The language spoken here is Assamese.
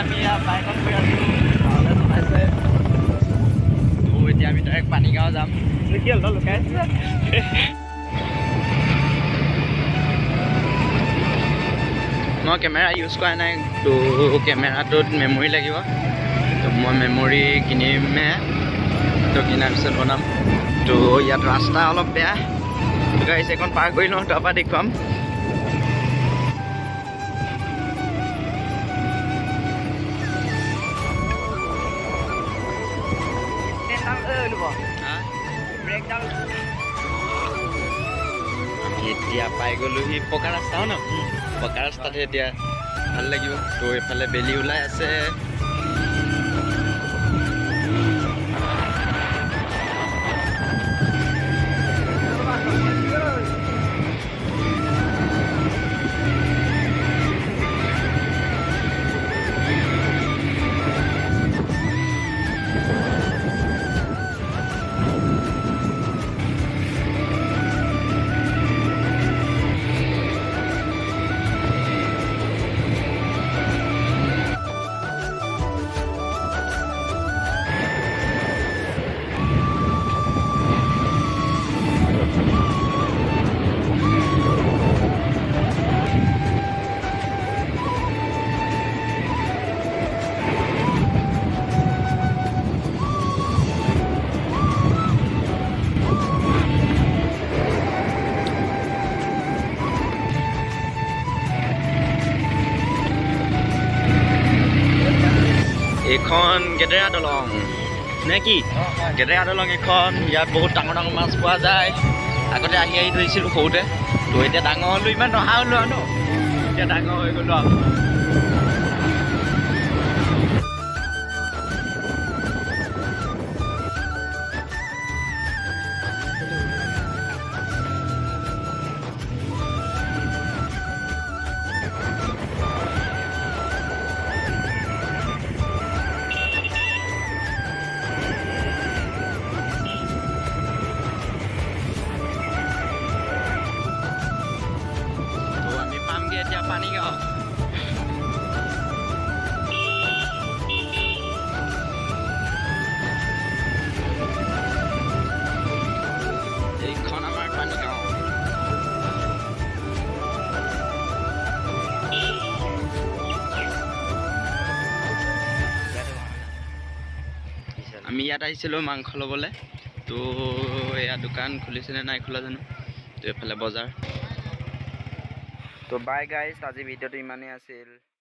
আমি বাইকত গৈ আছোঁ চলাইছে তো এতিয়া আমি ডাইৰেক্ট পানীগাঁও যাম কি হ'ল লুকাই মই কেমেৰা ইউজ কৰা নাই তো কেমেৰাটোত মেমৰি লাগিব তো মই মেমৰি কিনিমহে তো কিনাৰ পিছত বনাম তো ইয়াত ৰাস্তা অলপ বেয়া গাড়ী এখন পাৰ কৰি লওঁ তাৰপৰা দেখুৱাম আমি এতিয়া পাই গ'লোহি পকা ৰাস্তাও ন পকা ৰাস্তাতে এতিয়া ভাল লাগিব তো এইফালে বেলি ওলাই আছে এইখন গেদেৰা দলং নে কি গেদেৰা দলং এখন ইয়াত বহুত ডাঙৰ ডাঙৰ মাছ পোৱা যায় আগতে আহি ধৰিছিলোঁ সৰুতে তো এতিয়া ডাঙৰ হ'লোঁ ইমান নহা হ'লোঁ আৰু ন এতিয়া ডাঙৰ হৈ গ'লোঁ আৰু এতিয়া পানীগাঁও এইখন আমাৰ পানীগাঁও আমি ইয়াত আহিছিলোঁ মাংস ল'বলৈ তো এয়া দোকান খুলিছেনে নাই খোলা জানো তো এইফালে বজাৰ তো বাই গাইজ আজি ভিডিঅ'টো ইমানেই আছিল